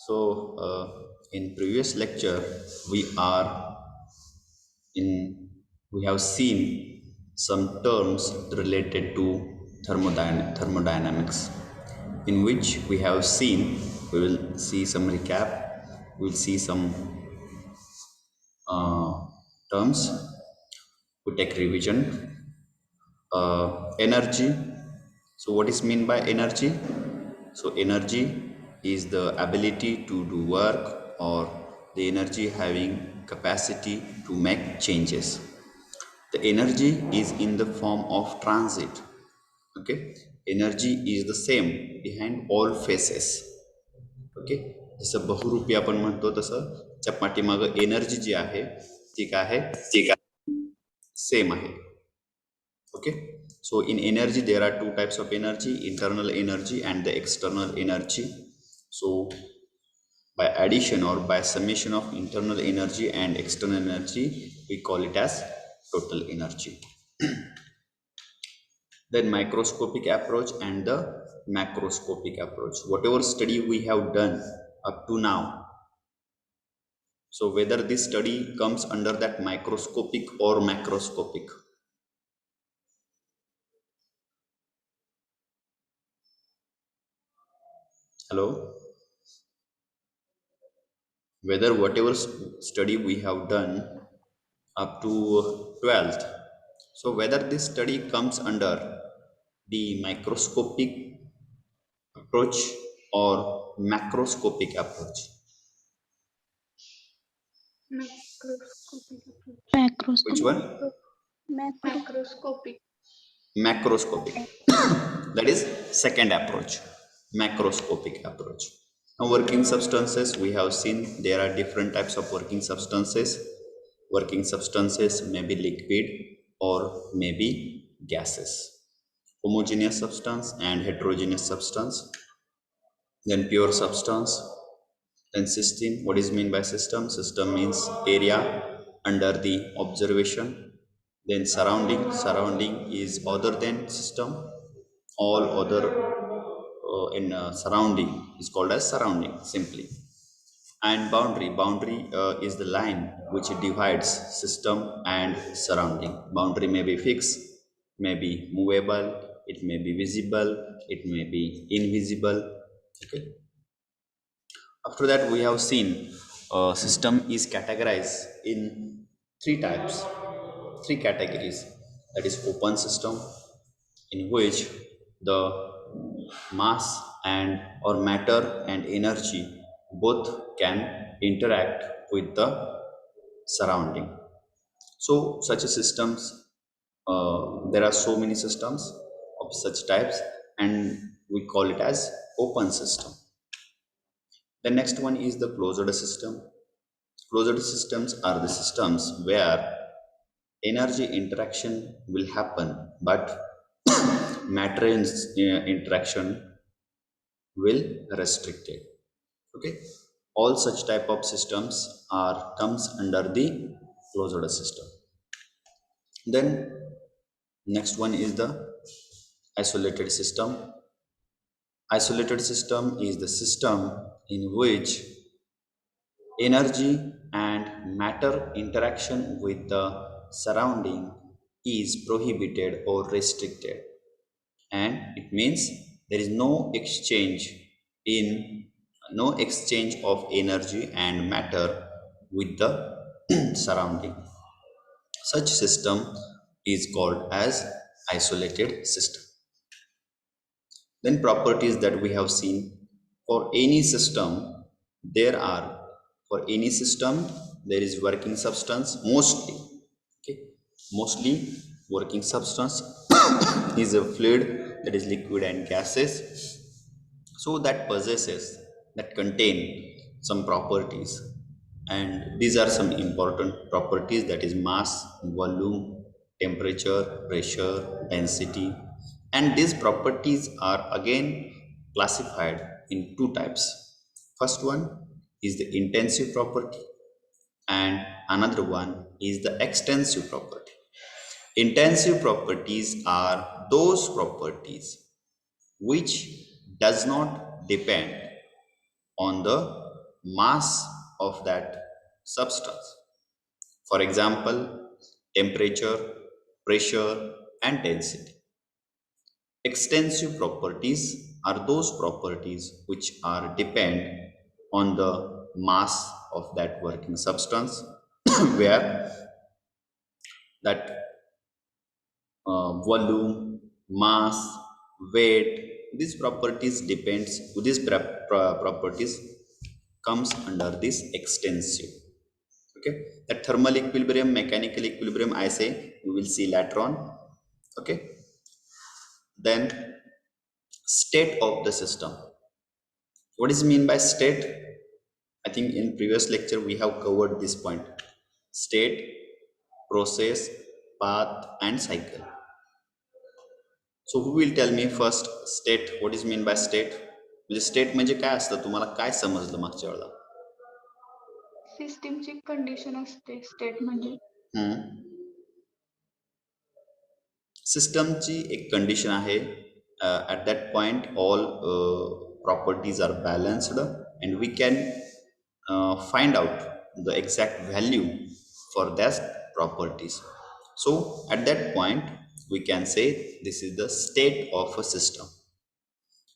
In previous lecture, we are we have seen some terms related to thermodynamics, in which we will see some recap, we will see some terms, we take revision. Energy. So, what is mean by energy? So, energy is the ability to do work, or the energy having capacity to make changes. The energy is in the form of transit. Okay, energy is the same behind all phases. Okay, जसं बहुरूपी आपण म्हणतो तसं त्या पाठीमागं energy जी आहे ती काय आहे, सेम आहे. Okay, so in energy there are two types of energy: internal energy and the external energy. So by addition or by summation of internal energy and external energy, we call it as total energy. Then microscopic approach and the macroscopic approach. Whatever study we have done up to now, so whether this study comes under that microscopic or macroscopic. Hello? Whether whatever study we have done up to 12th, so whether this study comes under the microscopic approach or macroscopic approach. Macroscopic. Which one? Macroscopic. Macroscopic. That is second approach, macroscopic approach. Now, working substances, we have seen there are different types of working substances. Working substances may be liquid or may be gases. Homogeneous substance and heterogeneous substance. Then pure substance. Then system. What is meant by system? System means area under the observation. Then surrounding. Surrounding is other than system. All other in surrounding is called as surrounding simply. And boundary. Boundary is the line which divides system and surrounding. Boundary may be fixed, may be movable, it may be visible, it may be invisible. Okay. After that, we have seen system is categorized in three types, three categories. That is open system, in which the mass and or matter and energy both can interact with the surrounding. So such a systems, there are so many systems of such types, and we call it as open system. The next one is the closed system. Closed systems are the systems where energy interaction will happen, but matter interaction will restricted. Okay, all such type of systems are comes under the closed system. Then next one is the isolated system. Isolated system is the system in which energy and matter interaction with the surrounding is prohibited or restricted, and it means there is no exchange of energy and matter with the surrounding. Such system is called as isolated system. Then properties that we have seen for any system, there are for any system there is working substance mostly. Okay, mostly working substance is a fluid, that is liquid and gases, so that possesses, that contain some properties, and these are some important properties, that is mass, volume, temperature, pressure, density. And these properties are again classified in two types. First one is the intensive property, and another one is the extensive property. Intensive properties are those properties which does not depend on the mass of that substance. For example, temperature, pressure, and density. Extensive properties are those properties which are depend on the mass of that working substance where that volume, mass, weight, these properties depends, these properties comes under this extensive. Okay, that thermal equilibrium, mechanical equilibrium, I say we will see later on. Okay, then state of the system. What is mean by state? I think in previous lecture we have covered this point. State, process, path, and cycle. So who will tell me first state? What is mean by state? म्हणजे state म्हणजे काय असतं, तुम्हाला काय समजलं मागच्या वेळेला? सिस्टीमची कंडिशन असते स्टेट म्हणजे. सिस्टमची एक कंडिशन आहे. At that point all properties are balanced and we can find out the exact value for that properties. So at that point we can say this is the state of a system.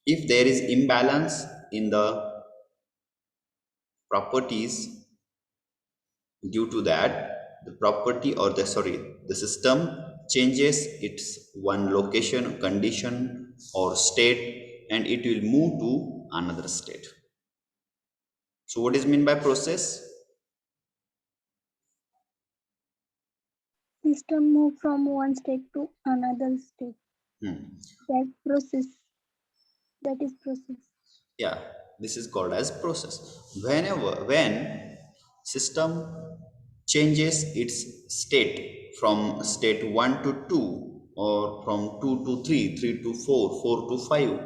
If there is imbalance in the properties, due to that the property or the system changes its one location, condition, or state, and it will move to another state. So what is mean by process? System move from one state to another state. That process. That is process. Yeah, this is called as process. When system changes its state from state 1 to 2, or from 2 to 3, 3 to 4, 4 to 5,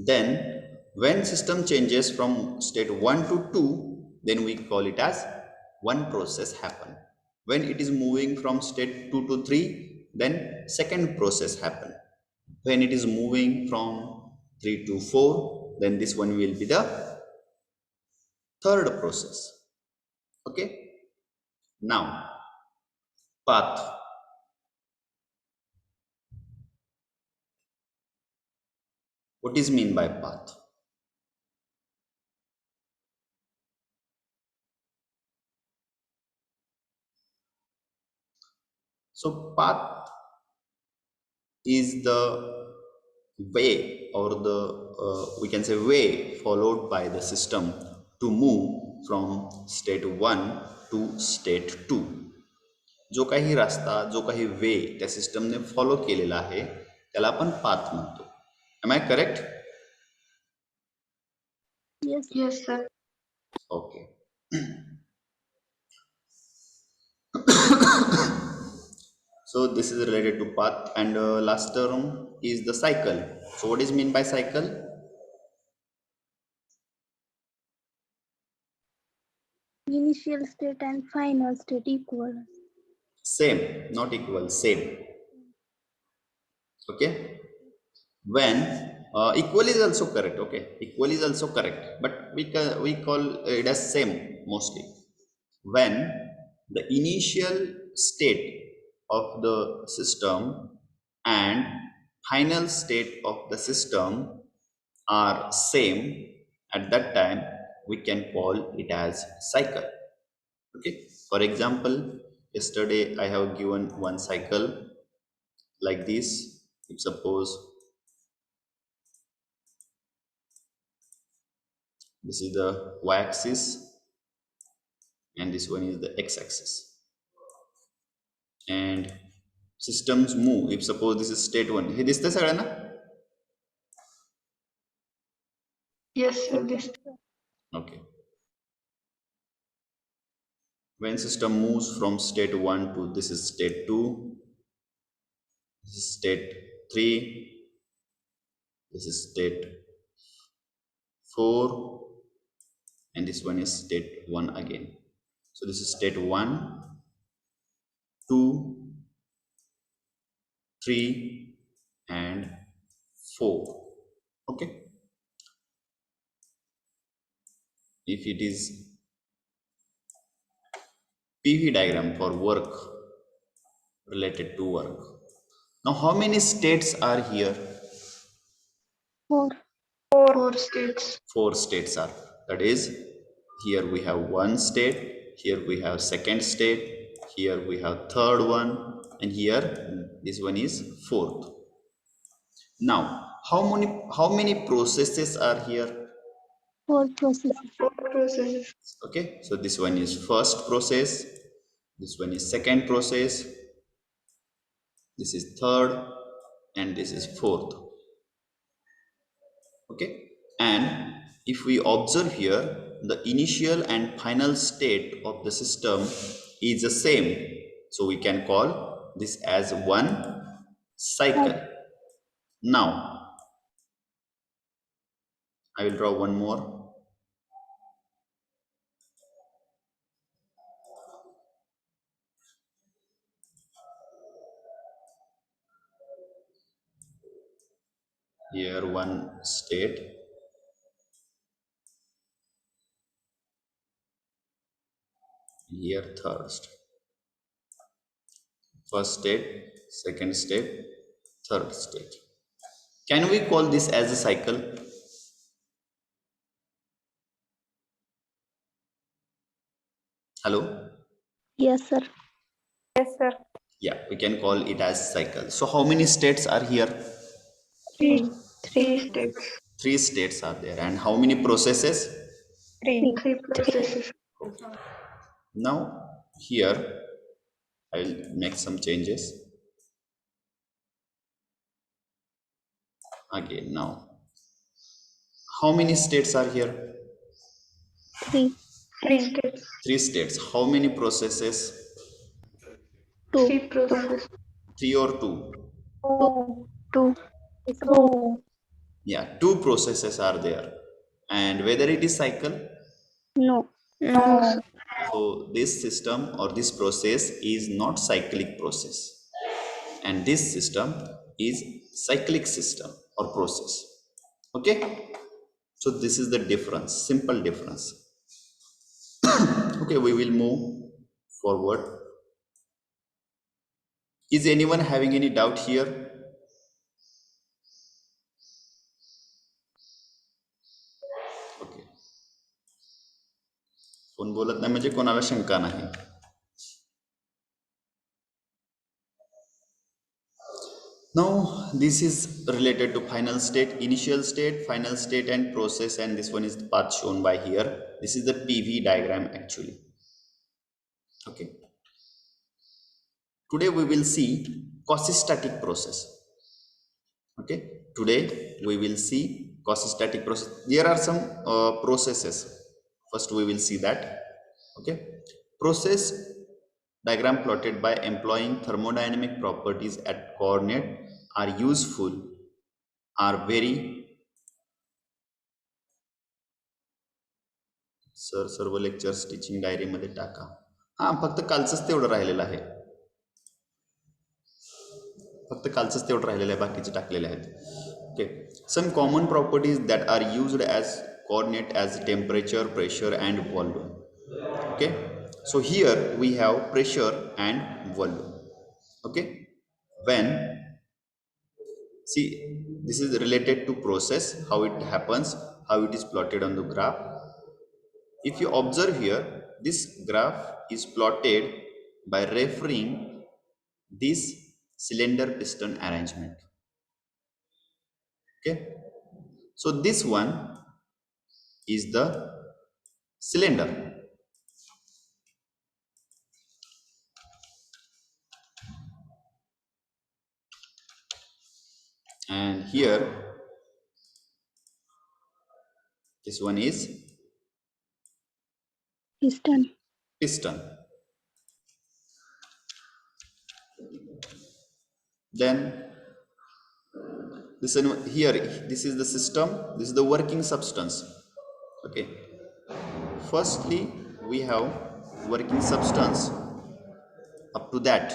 then when system changes from state 1 to 2, then we call it as one process happen. When it is moving from state 2 to 3, then second process happen. When it is moving from 3 to 4, then this one will be the third process. Okay, now path. What is mean by path? So path is the way, or the we can say way followed by the system to move from state 1 to state 2. जो काही रस्ता, जो काही वे त्या सिस्टमने follow केलेला आहे त्याला आपण पाथ म्हणतो. Am I correct? Yes. Yes, sir. Okay. So this is related to path, and last term is the cycle. So what is mean by cycle? Initial state and final state equal. Same, not equal, same. Okay. When equal is also correct. Okay, equal is also correct, but we call it as same mostly. When the initial state of the system and final state of the system are same, at that time we can call it as cycle. Okay, for example, yesterday I have given one cycle like this. If suppose this is the y-axis and this one is the x-axis, and systems move. If suppose this is state 1, हे दिसतं सगळ्यांना? Yes, sir. This. Okay. When system moves from state 1 to this is state 2, this is state 3, this is state 4, and this one is state 1 again. So this is state 1, 2, 3, and 4. Okay. if it is PV diagram for work, related to work. Now how many states are here? 4. 4 states. 4 states are. That is, here we have one state, here we have second state, here we have third one, and here this one is fourth. Now how many processes are here? 4 processes. 4 processes. Okay, so this one is first process, this one is second process, this is third, and this is fourth. Okay, and if we observe here, the initial and final state of the system is the same, so we can call this as one cycle. Now I will draw one more. Here one state, here third state. First state, second state, third state. Can we call this as a cycle? Hello? Yes, sir. Yeah, we can call it as cycle. So how many states are here? 3 3. states. 3 states are there. And how many processes? 3. 3 processes. Now here I will make some changes. Again, now how many states are here? 3. 3 states. 3 states. How many processes? 2. 3 processes. 3 or 2? 2. 2. Yeah, 2 processes are there. And whether it is cycle? No. No. So this system or this process is not cyclic process, and this system is cyclic system or process. Okay, so this is the difference, simple difference. Okay, we will move forward. Is anyone having any doubt here? Okay, कोण बोलत नाही म्हणजे कोणाला शंका नाही. Now this is related to final state, initial state, final state and process, and this one is the path shown by here. This is the PV diagram actually. Okay. Today we will see quasi-static process. Okay. Today we will see quasi-static process. There are some processes. First we will see that. Okay. Process diagram plotted by employing thermodynamic properties at coordinate are useful, are very. Sir सर्व lectures teaching diary मध्ये टाका. हा फक्त कालचंच तेवढं राहिलेलं आहे, फक्त कालचंच तेवढं राहिलेलं आहे, बाकीचे टाकलेले आहेत. Okay, some common properties that are used as coordinate as temperature, pressure and volume. Okay, so here we have pressure and volume. Okay, when see this is related to process, how it happens, how it is plotted on the graph. If you observe here, this graph is plotted by referring this cylinder piston arrangement. Okay, so this one is the cylinder, and here this one is piston. Then this one here, this is the system, this is the working substance. Okay, firstly we have working substance up to that,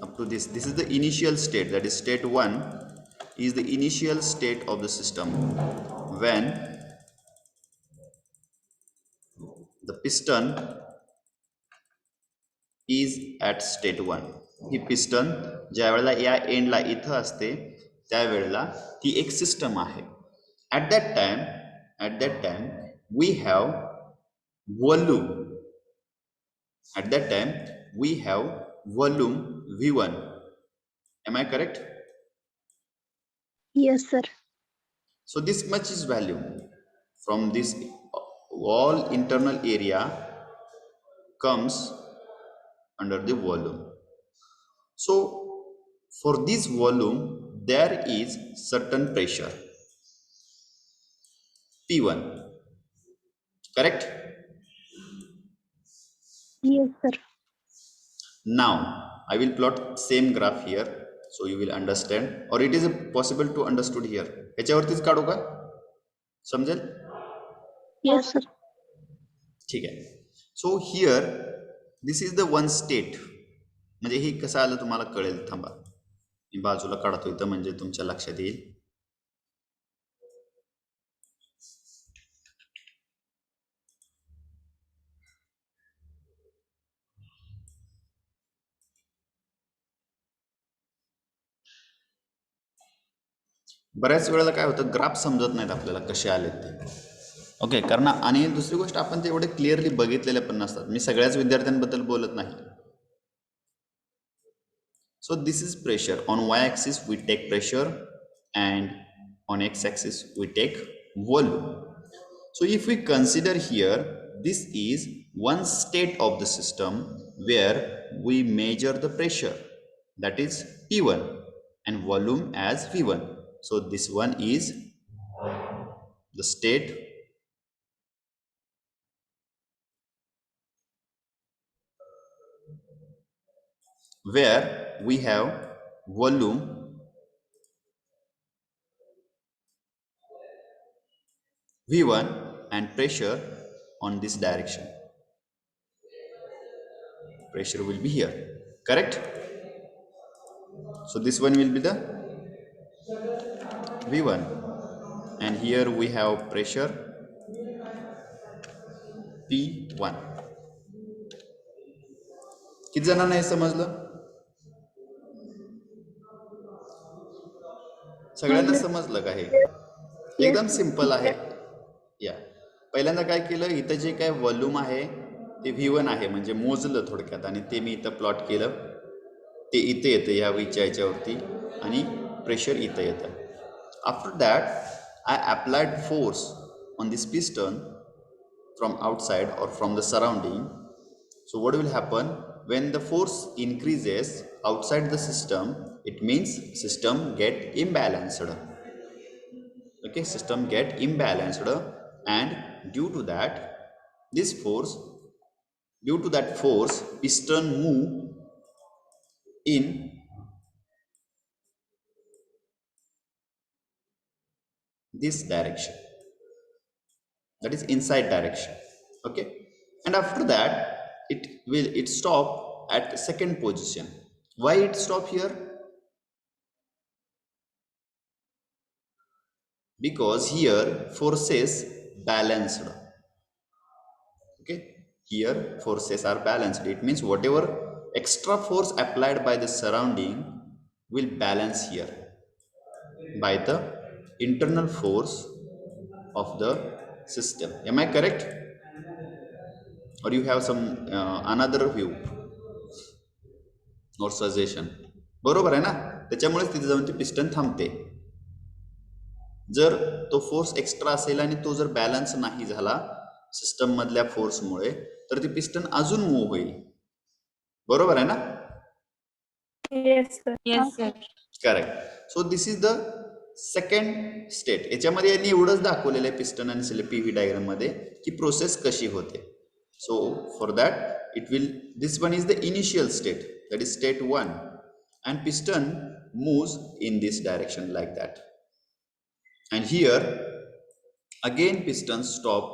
up to this is the initial state, that is state 1 is the initial state of the system when the piston is at state 1. He piston ज्या वेळेला या एंडला इथं असते त्यावेळेला ती एक system आहे. At that time we have volume. At that time we have volume V1. Am I correct? Yes, sir. So this much is volume. From this all internal area comes under the volume. So for this volume there is certain pressure P1. Correct? Yes, sir. Now I will plot same graph here so you will understand, or it is possible to understood here. याच्यावरतीच काढू का? समजेल? Yes, sir. ठीक आहे. So here this is the one state. म्हणजे हे कसं आलं तुम्हाला कळेल. थांबा मी बाजूला काढतो इथं म्हणजे तुमच्या लक्षात येईल. बऱ्याच वेळेला काय होतं, ग्राफ समजत नाहीत आपल्याला कसे आलेत ते. ओके, कारण आणि दुसरी गोष्ट आपण ते एवढे क्लिअरली बघितलेले पण नसतात. मी सगळ्याच विद्यार्थ्यांबद्दल बोलत नाही. So this is pressure. On y-axis we take pressure and on x-axis we take volume. So if we consider here, this is one state of the system where we measure the pressure, that is P1, and volume as V1. So this one is the state where we have volume V1 and pressure on this direction. Pressure will be here, correct? So this one will be the V1 and here we have pressure P1. किती जणांना हे समजलं? सगळ्यांना समजलं का? हे एकदम simple आहे. या पहिल्यांदा काय केलं, इथं जे काय व्हॉल्यूम आहे ते V1 आहे म्हणजे मोजलं थोडक्यात, आणि ते मी इथं प्लॉट केलं. ते इथे येतं या विच्या याच्यावरती आणि प्रेशर इथं येतं. After that I applied force on this piston from outside or from the surrounding. So what will happen when the force increases outside the system? It means system get imbalanced. Okay, system get imbalanced, and due to that this force, due to that force, piston move in this direction, that is inside direction. Okay, and after that it stop at second position. Why it stop here? Because here forces balanced. Okay, here forces are balanced. It means whatever extra force applied by the surrounding will balance here by the internal force of the system. Am I correct, or you have some another view or suggestion? बरोबर आहे ना? त्याच्यामुळेच तिथे जाऊन ती piston थांबते. जर तो फोर्स एक्स्ट्रा असेल आणि तो जर बॅलन्स नाही झाला सिस्टम मधल्या फोर्समुळे, तर ती पिस्टन अजून मूव्ह होईल. बरोबर आहे ना? Yes, sir. Yes, sir. Correct. So this is the second state. याच्यामध्ये यांनी एवढंच दाखवलेलं आहे पिस्टन आणि पीव्ही डायग्राम मध्ये की प्रोसेस कशी होते. सो for that it will, this one is the initial state, that is state 1, and piston moves in this direction like that, and here again piston stop.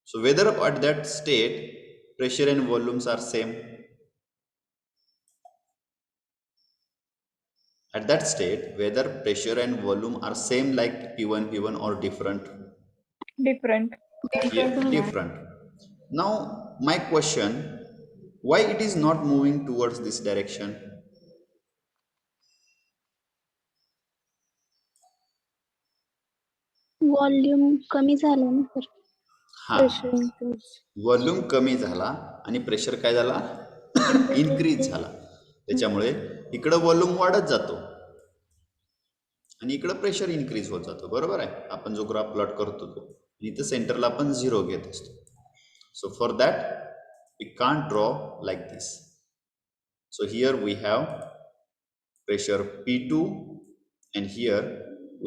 So whether at that state pressure and volumes are same, at that state whether pressure and volume are same like P1 P1 or different? Different. Different. Now my question, why it is not moving towards this direction? Volume कमी झालं ना sir. हा, volume कमी झाला आणि pressure काय झाला, increase झाला. त्याच्यामुळे इकडं व्हॉल्यूम वाढत जातो आणि इकडं प्रेशर इन्क्रीज होत जातो. बरोबर आहे, आपण जो ग्राफ प्लॉट करतो तो, इथं सेंटरला आपण 0 घेत असतो. So for that we can't draw like this. So here we have pressure P2 and here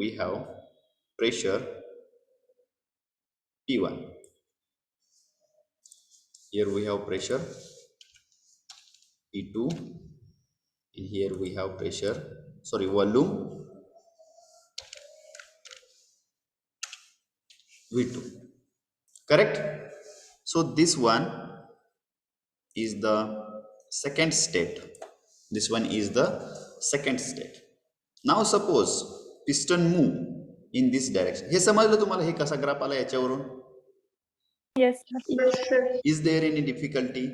we have pressure P1. Here we have pressure P2 and here we have pressure, sorry, volume V2. Correct? So this one is the second state. This one is the second state. Now suppose piston move in this direction. हे समजलं तुम्हाला, हे कसा graph आला याच्यावरून? Yes, sir. Is there any difficulty?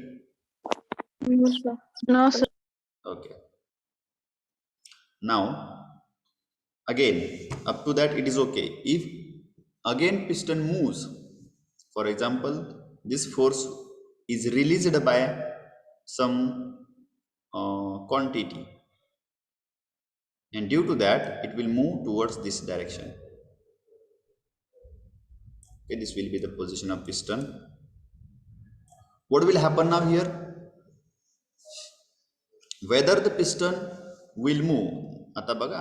No, sir. No sir. Okay. Now again, up to that it is okay. If again piston moves, for example, this force is released by some quantity, and due to that it will move towards this direction. Okay, this will be the position of piston. What will happen now here? Whether the piston will move, आता बघा,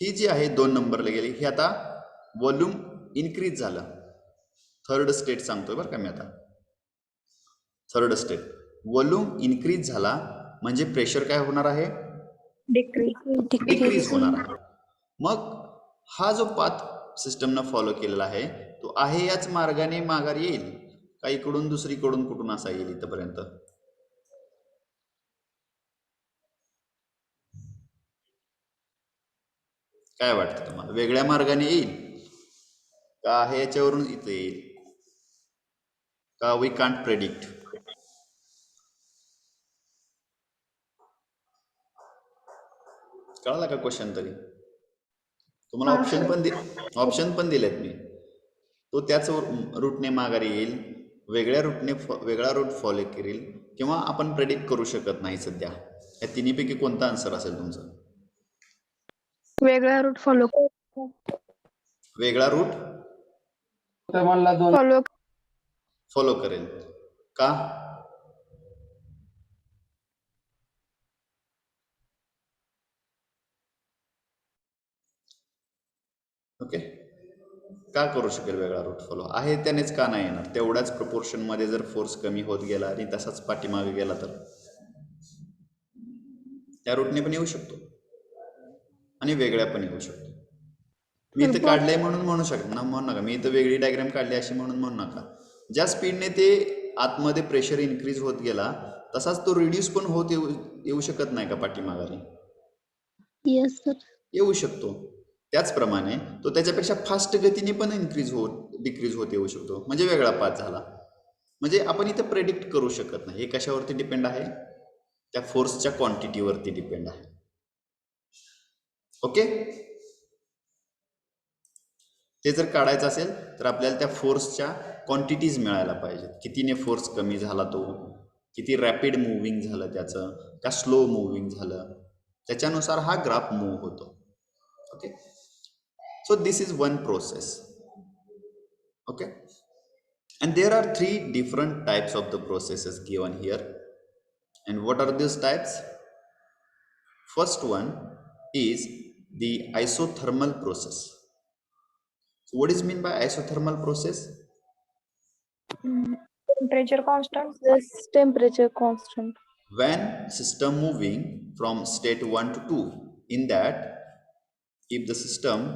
ही जी आहे 2 नंबरला गेली, ही आता volume increase झालं. Third state सांगतोय बरं का मी आता. थर्ड स्टेट व्हॉल्यूम इन्क्रीज झाला म्हणजे प्रेशर काय होणार आहे, डिक्रीज होणार आहे. मग हा जो पाथ सिस्टमनं फॉलो केलेला आहे तो आहे याच मार्गाने माघार येईल का इकडून दुसरीकडून कुठून असा येईल इथपर्यंत? काय वाटतं तुम्हाला, वेगळ्या मार्गाने येईल का आहे याच्यावरून इथे येईल का? We can't predict. कळाला का क्वेश्चन? तरी तुम्हाला ऑप्शन पण दिलेत मी. तो त्याच रूटने माघारी येईल, वेगळा रूट फॉलो करेल, किंवा आपण प्रेडिक्ट करू शकत नाही सध्या. या तिन्हीपैकी कोणता आन्सर असेल तुमचा? वेगळा रूट फॉलो. वेगळा रूट फॉलो करेल का? ओके, का करू शकेल वेगळा रूट फॉलो? आहे त्यानेच का नाही येणार? तेवढ्याच प्रपोर्शन मध्ये जर फोर्स कमी होत गेला आणि तसाच पाठीमागे गेला तर त्या रूटने पण येऊ शकतो आणि वेगळ्या पण येऊ शकतो. मी इथं काढलंय म्हणून म्हणू नका, मी इथं वेगळी डायग्राम काढली अशी म्हणून म्हणू नका. ज्या स्पीडने ते आतमध्ये प्रेशर इन्क्रीज होत गेला तसाच तो रिड्यूस पण होत येऊ शकत नाही का पाठीमागाने? Yes sir. येऊ शकतो. त्याचप्रमाणे तो त्याच्यापेक्षा फास्ट गतीने पण डिक्रीज होत येऊ शकतो, म्हणजे वेगळा पाथ झाला. म्हणजे आपण इथं प्रेडिक्ट करू शकत नाही. हे कशावरती डिपेंड आहे? त्या फोर्सच्या क्वांटिटीवरती डिपेंड आहे. ओके, ते जर काढायचं असेल तर आपल्याला त्या फोर्सच्या क्वांटिटीज मिळायला पाहिजेत. कितीने फोर्स कमी झाला, तो किती रॅपिड मुव्हिंग झालं त्याचं, का स्लो मुव्हिंग झालं, त्याच्यानुसार हा ग्राफ मूव्ह होतो. Okay, so this is one process. Okay, and there are 3 different types of the processes given here. And what are these types? First one is the isothermal process. So what is mean by isothermal process? Temperature constant. Yes, temperature constant. When system moving from state 1 to 2, in that if the system,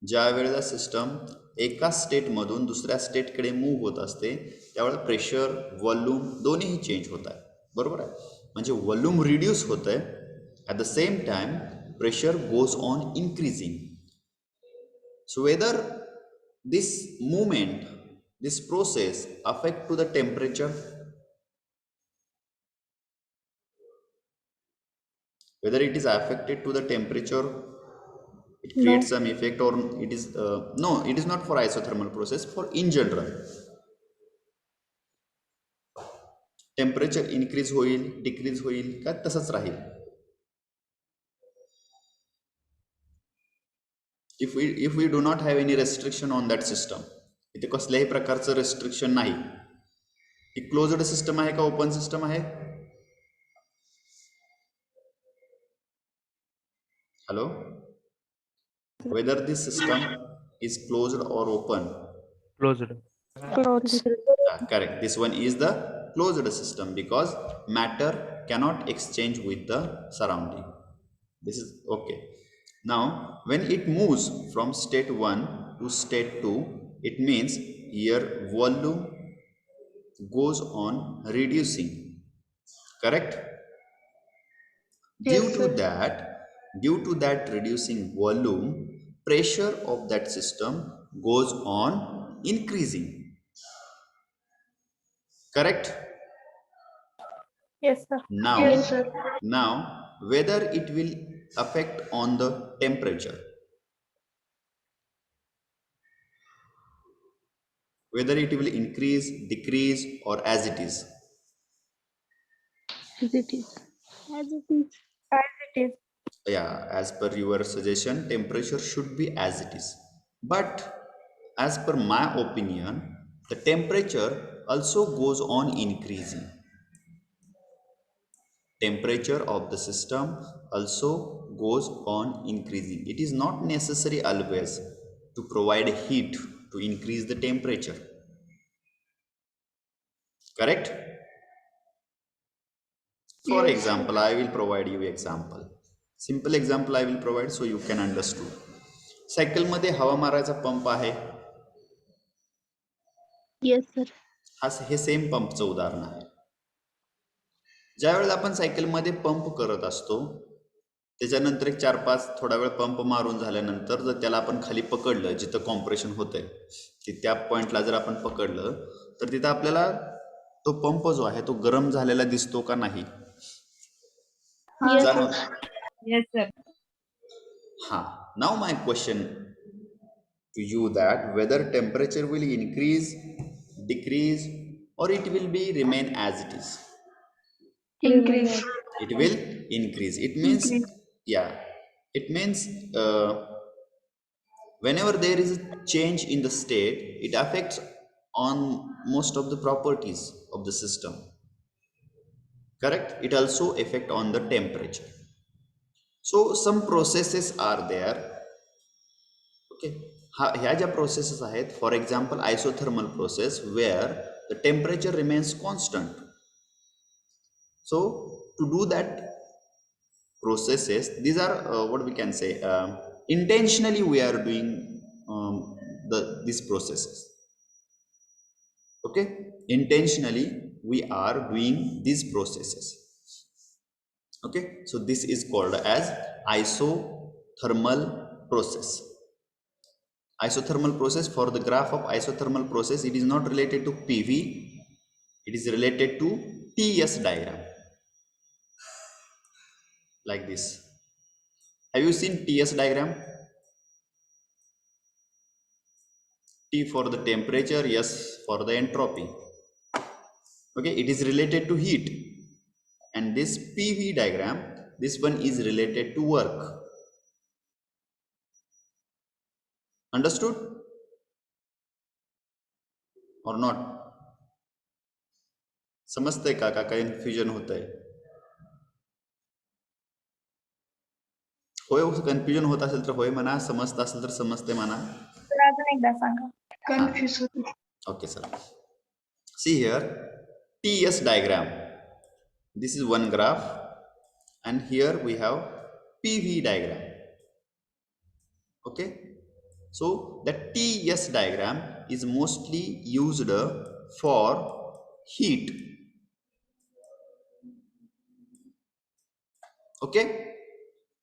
ज्या वेळेला system एका स्टेटमधून दुसऱ्या स्टेटकडे move होत असते त्यावेळेला pressure, volume दोन्हीही change होत आहे. बरोबर आहे, म्हणजे व्हॉल्यूम रिड्यूस होत आहे, at the same time pressure goes on increasing. So whether this movement, this process affect to the temperature, whether it is affected to the temperature, it creates No. some effect, or it is no, it is not for isothermal process. For in general, temperature increase होईल, decrease होईल का तसंच राहील? if we do not have any restriction on that system, इथे कसल्याही प्रकारचं restriction नाही, ती closed system आहे का ओपन सिस्टम आहे? Hello, whether this system is closed or open? Closed. Closed. Correct, this one is the closed system because matter cannot exchange with the surrounding. This is okay. Now when it moves from state 1 to state 2, it means here volume goes on reducing, correct? Yes, sir. Due to that reducing volume, pressure of that system goes on increasing, correct? Yes, sir. Now, Yes, sir. now whether it will affect on the temperature, whether it will increase, decrease, or as it is? As it is. As it is. As it is. Yeah, as per your suggestion, temperature should be as it is. But as per my opinion, the temperature also goes on increasing. Temperature of the system also goes on increasing. It is not necessary always to provide heat to increase the temperature. Correct? For Yes, example, I will provide you example. Simple example I will provide so you can understand. Cycle मध्ये हवा मारायचा pump आहे, yes, sir. हे same पंपचं उदाहरण आहे. ज्या वेळेला आपण cycle मध्ये पंप करत असतो, त्याच्यानंतर एक 4-5 थोडा वेळ पंप मारून झाल्यानंतर जर त्याला आपण खाली पकडलं, जिथं कॉम्प्रेशन होतंय की त्या पॉइंटला जर आपण पकडलं, तर तिथं आपल्याला तो पंप जो आहे तो गरम झालेला दिसतो का नाही? Yes, जाणवत? sir. Yes, sir. हा, now my question to you that whether temperature will increase, decrease, or it will be remain as it is? Increase. It will increase. It means, Increase. yeah, it means whenever there is a change in the state, it affects on most of the properties of the system, correct? It also affect on the temperature. So some processes are there. Okay, ह्या ज्या processes आहेत, for example isothermal process where the temperature remains constant. So to do that processes, these are what we can say, intentionally we are doing these processes. Okay, intentionally we are doing these processes. Okay, so this is called as isothermal process. Isothermal process, for the graph of isothermal process, it is not related to PV, it is related to TS diagram, like this. Have you seen TS diagram? T for the temperature, S for the entropy. Okay, it is related to heat. And this PV diagram, this one is related to work. Understood or not? समजतंय का confusion होतंय? होय, confusion होत असेल तर होय म्हणा, समजत असेल तर समजते म्हणा. तर अजून एकदा सांगा. Confuse होते. Okay, sir. See here, TS diagram. This is one graph, and here we have PV diagram. Okay, so the TS diagram is mostly used for heat. Okay,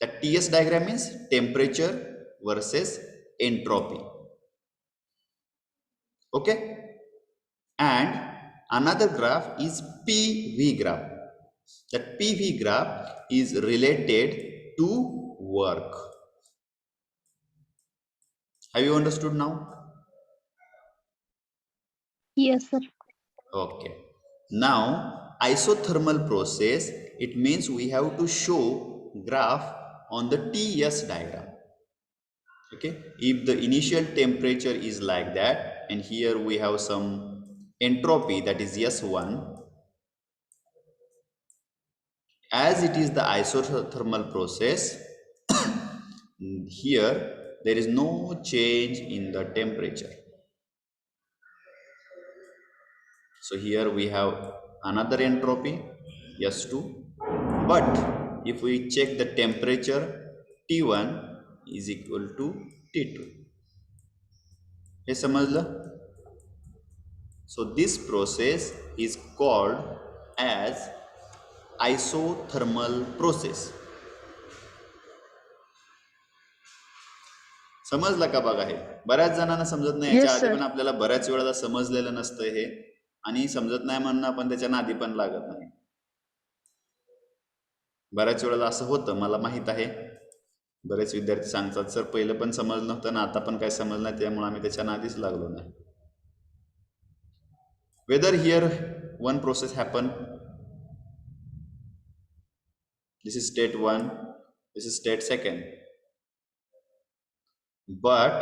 the TS diagram means temperature versus entropy. Okay, and another graph is PV graph. That PV graph is related to work. Have you understood now? Yes, sir. Okay. Now, isothermal process, it means we have to show graph on the TS diagram. Okay. If the initial temperature is like that, and here we have some entropy, that is S1, as it is the isothermal process, here there is no change in the temperature. So here we have another entropy S2, but if we check the temperature, T1 is equal to T2. हे समझला? So this process is called as isothermal process. समजलं का बघा? हे बऱ्याच जणांना समजत नाही. याच्या आधी पण आपल्याला बऱ्याच वेळेला समजलेलं नसतं हे, आणि समजत नाही म्हणून आपण त्याच्या नादी पण लागत नाही. बऱ्याच वेळेला असं होतं, मला माहित आहे. बरेच विद्यार्थी सांगतात सर पहिलं पण समजलं नव्हतं ना आता पण काय समजलं नाही, त्यामुळे आम्ही त्याच्या नादीच लागलो नाही. Whether here one process happen, this is state 1, this is state 2, but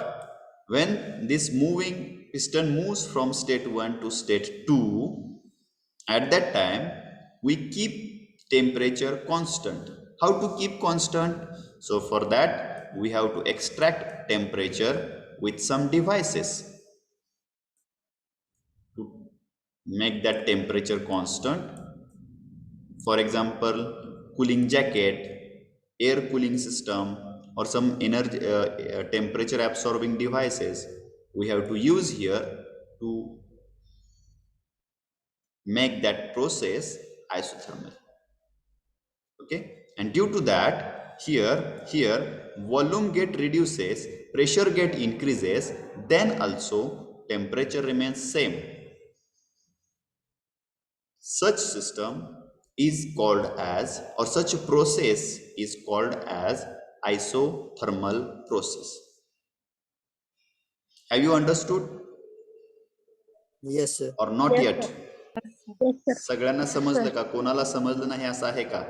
when this moving piston moves from state 1 to state 2, at that time we keep temperature constant. How to keep constant? So for that we have to extract temperature with some devices to make that temperature constant. For example, cooling jacket, air cooling system, or some energy temperature absorbing devices we have to use here to make that process isothermal. Okay, and due to that here volume get reduces, pressure get increases, then also temperature remains same. Such system is called as, or such a process is called as isothermal process. Have you understood? Yes, sir. Or not yet? Yes, sir. सगळ्यांना समजलं का? कोणाला समजलं नाही असं आहे का?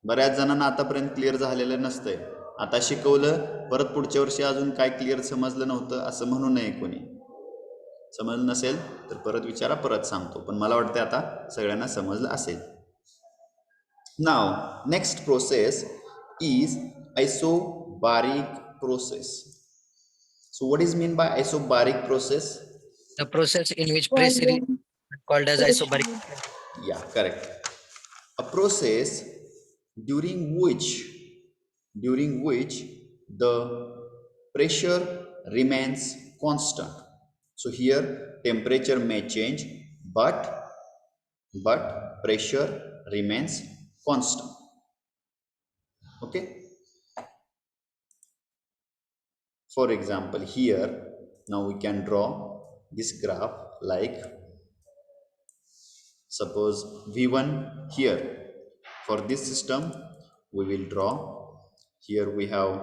बऱ्याच जणांना आतापर्यंत क्लिअर झालेलं नसतंय. आता शिकवलं, परत पुढच्या वर्षी अजून काय क्लिअर समजलं नव्हतं असं म्हणू नये कोणी. समजलं नसेल तर परत विचारा, परत सांगतो, पण मला वाटतं आता सगळ्यांना समजलं असेल. Now next process is isobaric process. So what is mean by isobaric process? The process in which pressure is Volume, called as isobaric. Yeah, correct. A process during which the pressure remains constant. So here temperature may change, but pressure remains constant. Okay. For example, here now we can draw this graph like, suppose V1 here. For this system we will draw, here we have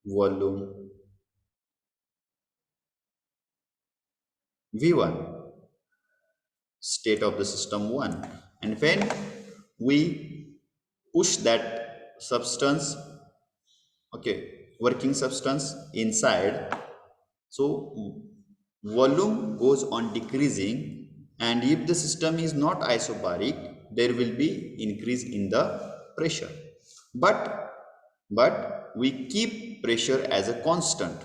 volume V1, state of the system 1, and when we push that substance, okay, working substance inside, so volume goes on decreasing, and if the system is not isobaric, there will be increase in the pressure, but we keep pressure as a constant.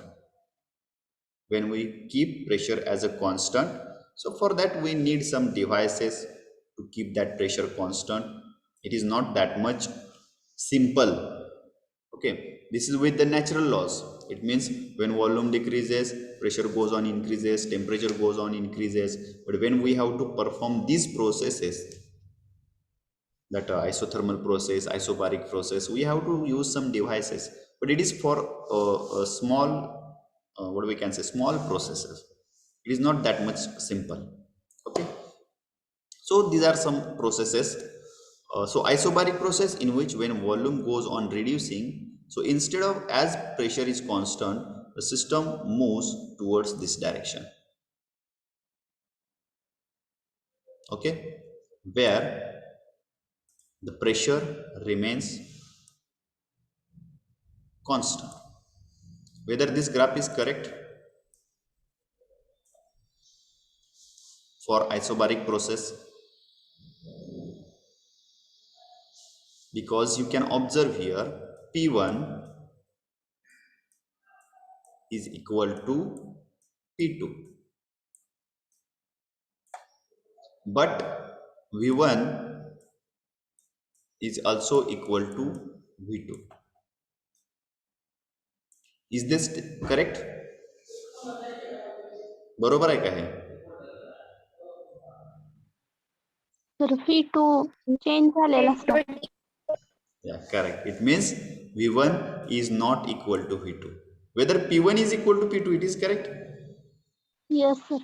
When we keep pressure as a constant, so for that we need some devices to keep that pressure constant. It is not that much simple. Okay, this is with the natural laws. It means when volume decreases, pressure goes on increases, temperature goes on increases. But when we have to perform these processes, that isothermal process, isobaric process, we have to use some devices. but it is for a small, what we can say, small processes. It is not that much simple. Okay, so these are some processes. So isobaric process, in which when volume goes on reducing, so instead of as pressure is constant, the system moves towards this direction. Okay, where the pressure remains constant. Whether this graph is correct for isobaric process, because you can observe here P1 is equal to P2, but V1 is also equal to V2. Is this correct? बरोबर आहे का हे? तर V2 change झालेला असतो. Yeah, correct. It means V1 is not equal to V2. Whether P1 is equal to P2, it is correct? Yes, sir.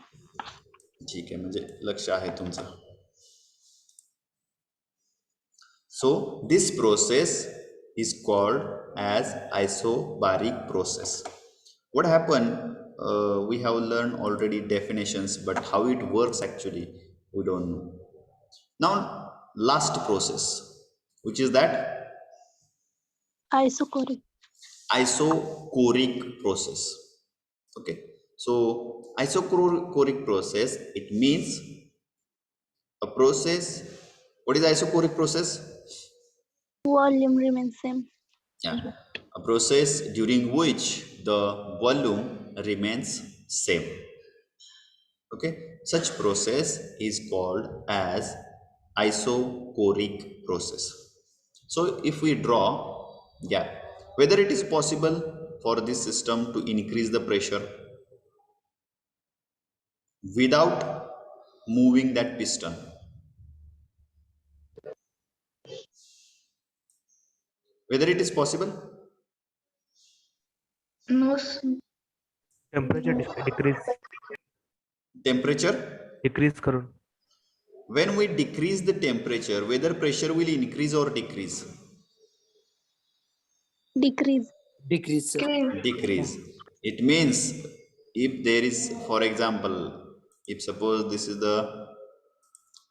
ठीक आहे, म्हणजे लक्ष आहे तुमचं. So this process is called as isobaric process. What happened? We have learned already definitions, but how it works actually we don't know. Now last process, which is that Isochoric. isochoric process. Okay, so isochoric process, it means a process. What is isochoric process? Volume remains same. Yeah, a process during which the volume remains same. Okay, such process is called as isochoric process. So if we draw, yeah, whether it is possible for this system to increase the pressure without moving that piston. Whether it is possible? No. Temperature Temperature? Decrease करून When we decrease the temperature, whether pressure will increase or decrease? Decrease. Decrease, sir. Decrease. It means if there is, for example, if suppose this is the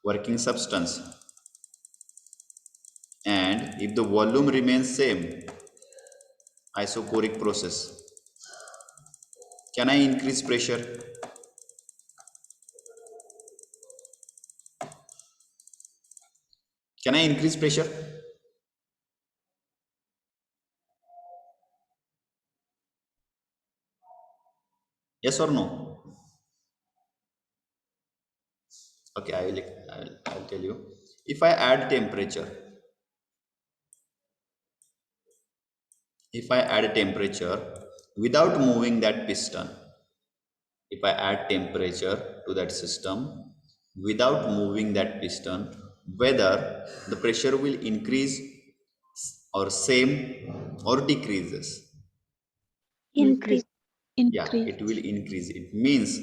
working substance and if the volume remains same, isochoric process, can I increase pressure? Can I increase pressure? Yes or no? Okay, I'll tell you. If I add temperature, without moving that piston, if I add temperature to that system without moving that piston, whether the pressure will increase or same or decreases? Increase. Yeah, it will increase. It means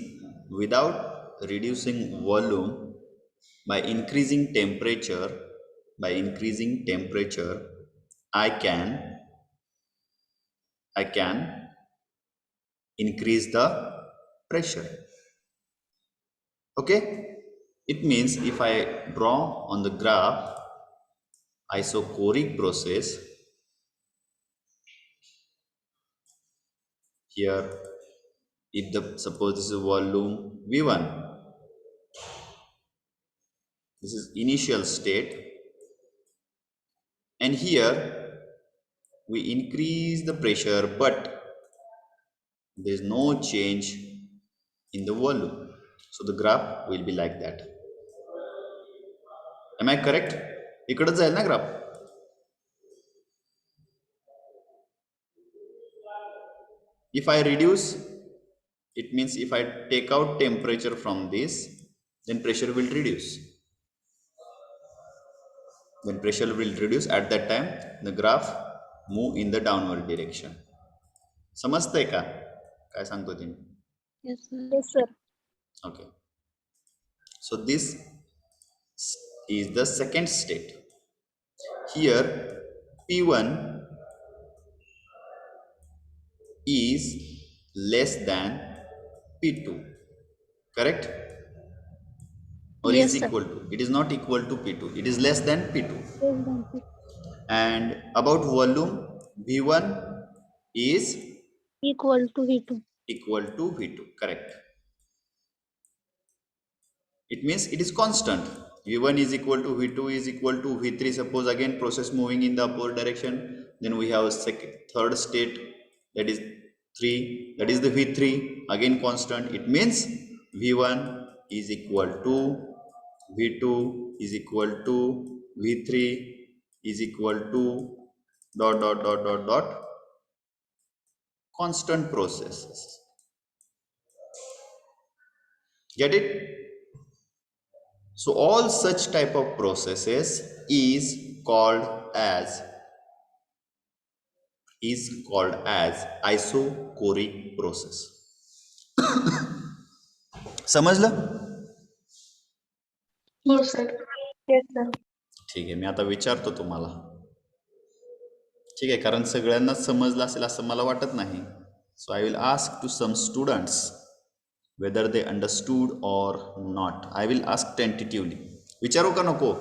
without reducing volume, by increasing temperature, I can increase the pressure. Okay, it means if I draw on the graph isochoric process, here if the suppose this is volume V1, this is initial state, and here we increase the pressure but there is no change in the volume, so the graph will be like that. Am I correct? इकडच जाईल ना graph. If I reduce, it means if I take out temperature from this, then pressure will reduce. At that time the graph move in the downward direction. समजतंय का काय सांगतो ते? Yes, sir. Yes, sir. Okay, so this is the second state. Here P1 is less than P2, correct? Or is Yes, sir. equal to? It is not equal to P2, it is less than P2. Less than P. And about volume, V1 is Equal to V2. equal to V2, correct? It means it is constant. V1 is equal to V2 is equal to V3. Suppose again process moving in the upward direction, then we have third state, that is 3, that is the V3, again constant. It means V1 is equal to V2 is equal to V3 is equal to dot dot dot dot dot constant processes. Get it? So all such type of processes is called as isochoric process. समजलं? Yes, sir. Yes, sir. ठीक आहे, मी आता विचारतो तुम्हाला. ठीक आहे, कारण सगळ्यांनाच समजलं असेल असं मला वाटत नाही. So I will ask to some students whether they understood or not. I will ask tentatively. विचारू का नको?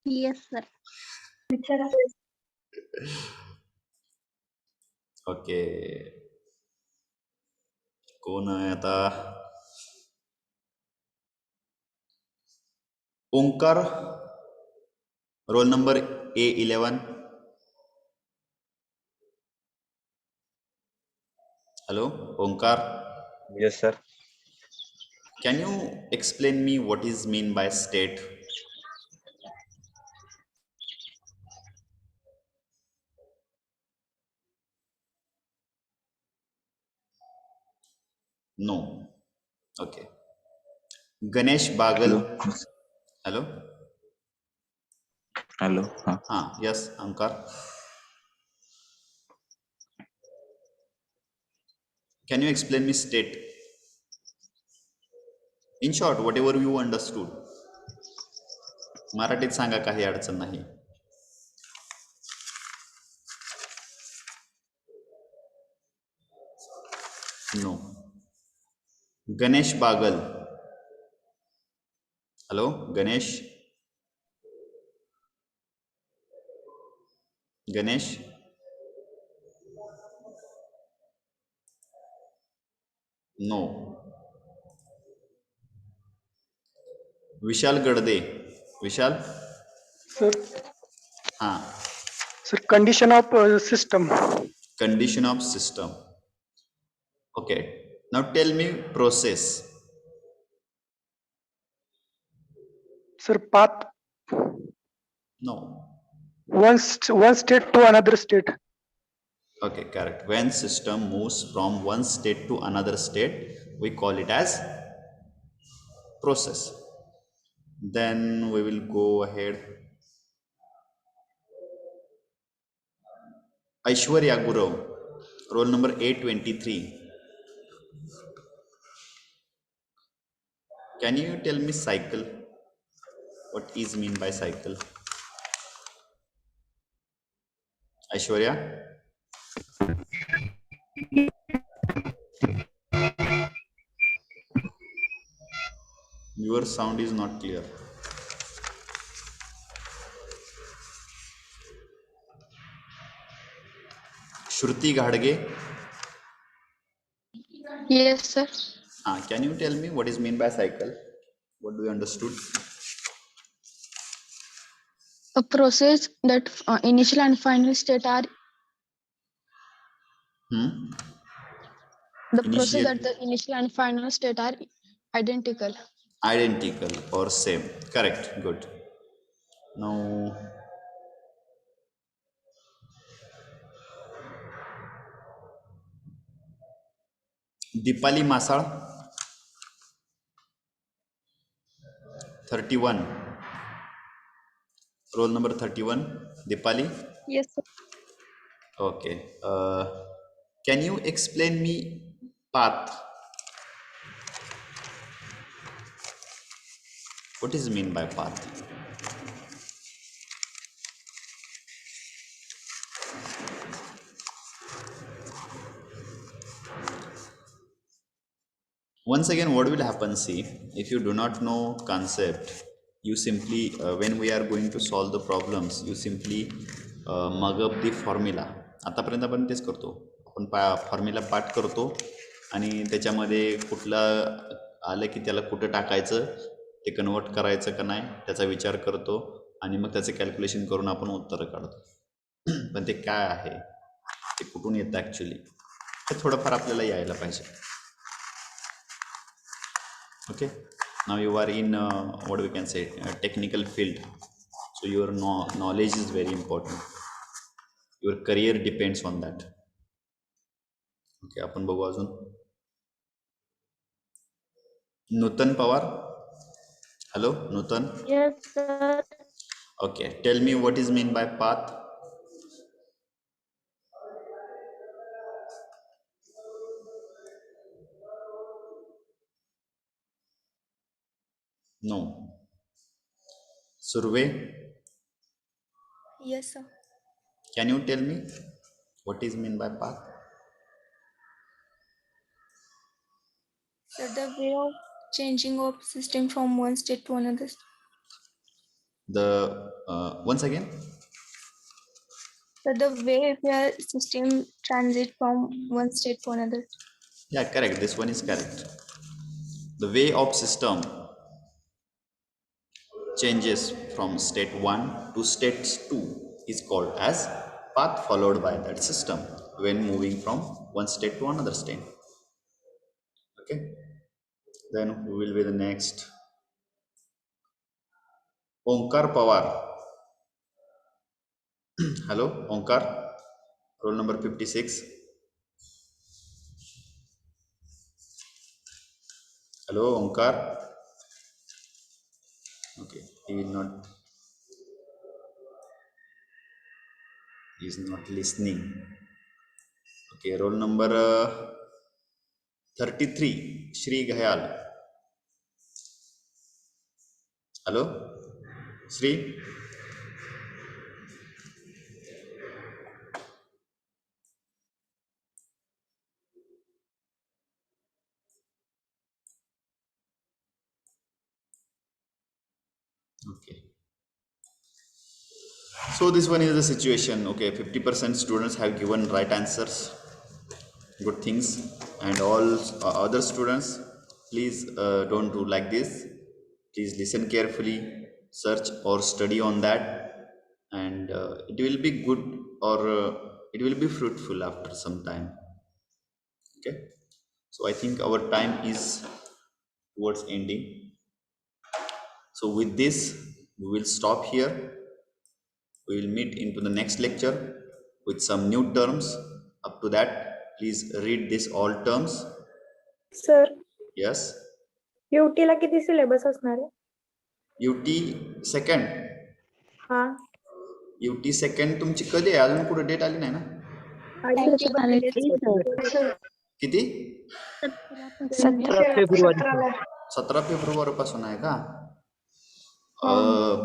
Yes, sir. विचारा. ओके, कोण आहे आता? Onkar, roll number A11. Hello, Onkar. Yes, sir. Can you explain me what is mean by state? No. Okay. Ganesh Bagal. Hello. Hello. Hello. Yes, Onkar. Can you explain me state? In short, whatever you understood. मराठीत सांगा, काही अडचण नाही. No. Ganesh Bagal. Hello, Ganesh. Ganesh. No. विशाल गडदे. विशाल. Sir, हाँ. sir, condition of system. Condition of system. Okay. Now tell me process. Sir, path No. one state to another state. Okay, correct. When system moves from one state to another state, we call it as process. Then we will go ahead. Aishwarya Guru, roll number 823. Can you tell me cycle? What is mean by cycle? Aishwarya? Your sound is not clear. Shruti Ghadge? Yes, sir. Can you tell me what is mean by cycle? What do you understood? A process that initial and final state are the process Initial. that the initial and final state are identical. Identical or same. Correct. Good. Now, Dipali Masal, 31. Roll number 31, Dipali. Yes, sir. Okay. Can you explain me path? What is mean by path? Once again, what will happen, see, if you do not know concept, you simply when we are going to solve the problems, you simply mug up the formula. आतापर्यंत आपण तेच करतो, आपण formula पाठ करतो आणि त्याच्यामध्ये कुठलं आलं की त्याला कुठं टाकायचं, ते कन्वर्ट करायचं का नाही त्याचा विचार करतो आणि मग त्याचं कॅल्क्युलेशन करून आपण उत्तरं काढतो. पण ते काय आहे, ते कुठून येतं ॲक्च्युली, ते थोडंफार आपल्याला यायला पाहिजे. Okay, now you are in what we can say technical field, so your knowledge is very important, your career depends on that. Okay, आपण बघू अजून. नूतन Pawar. Hello, Nutan. Yes, sir. Okay, tell me what is mean by path. No. Survey. Yes, sir. Can you tell me what is mean by path? So the way of changing of system from one state to another. The once again. So the way where system transit from one state to another. Yeah, correct, this one is correct. The way of system changes from state 1 to state 2 is called as path followed by that system when moving from one state to another state. Okay, then who will be the next? Onkar Pawar. Hello, Onkar. Roll number 56. Hello, Onkar. Okay, he will not. He is not listening. Okay, roll number 33, Shri Ghayal. Hello, Shri. Okay. So this one is the situation. Okay, 50% students have given right answers. Good things. And all other students, please don't do like this. Please listen carefully, search or study on that, and it will be good, or it will be fruitful after some time. Okay, so I think our time is towards ending. So with this, we will stop here. We will meet into the next lecture with some new terms. Up to that, please read this all terms. Sir Yes. UT ला किती syllabus असणार आहे? UT second. हा UT second तुमची कधी आहे? अजून कुठे date आली नाही ना? आधीची बनलेली आहेत, सर. किती? 17 फेब्रुवारी. 17 फेब्रुवारी पासून आहे का?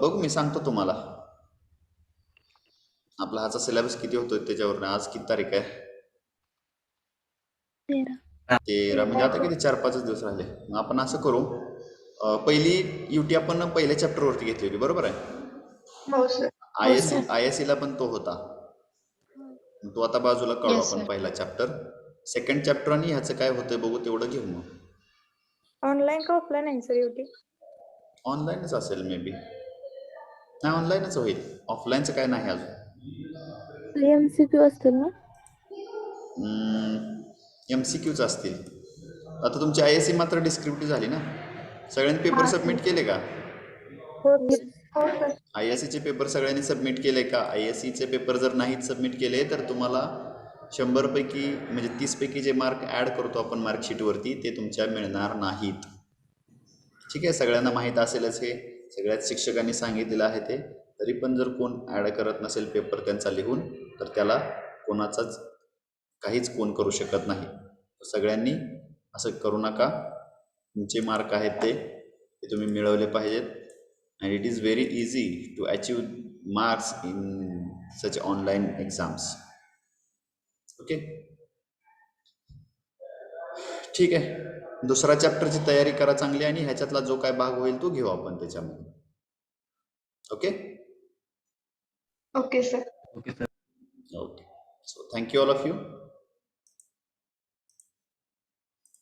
बघू, मी सांगतो तुम्हाला. आपला हाचा सिलेबस किती होतोय त्याच्यावर. आज किती तारीख आहे? 13. म्हणजे आता किती 4-5 दिवस राहिले. मग आपण असं करू, पहिली UT आपण पहिल्या चॅप्टरवरती घेतली होती, बरोबर आहे? हो सर. ISC ला पण तो होता, तो आता बाजूला काढू Yes, आपण. sir. पहिला चॅप्टर, सेकंड चॅप्टर आणि ह्याचं काय होतंय बघू, तेवढं घेऊ. मग ऑनलाईन का ऑफलाईन आहे सर UT? ऑनलाईनच असेल मे बी. नाही, ऑनलाईनच होईल, ऑफलाईनचं काय नाही अजून. MCQ असतील ना? MCQच असतील. आता तुमची ISC मात्र डिस्क्रिप्टिव्ह झाली ना? सगळ्यांनी पेपर सबमिट केले का? हो सर. ISC पेपर सगळ्यांनी सबमिट केले का? ISC चे पेपर जर नाहीत सबमिट केले तर तुम्हाला 100 पैकी म्हणजे 30 पैकी जे मार्क ॲड करतो आपण मार्कशीटवरती, ते तुमच्या मिळणार नाहीत. ठीक आहे, सगळ्यांना माहीत असेलच हे, सगळ्याच शिक्षकांनी सांगितलेलं आहे ते. तरी पण जर कोण ऍड करत नसेल पेपर त्यांचा लिहून, तर त्याला कोणाचाच काहीच कोण करू शकत नाही. सगळ्यांनी असं करू नका. तुमचे मार्क आहेत ते तुम्ही मिळवले पाहिजेत. And it is very easy to achieve marks in such online exams. Okay, ठीक आहे. दुसरा चॅप्टरची तयारी करा चांगली आणि ह्याच्यातला जो काय भाग होईल तो घेऊ आपण त्याच्यामध्ये. Okay Okay, sir. Okay sir. Okay. So thank you all of you.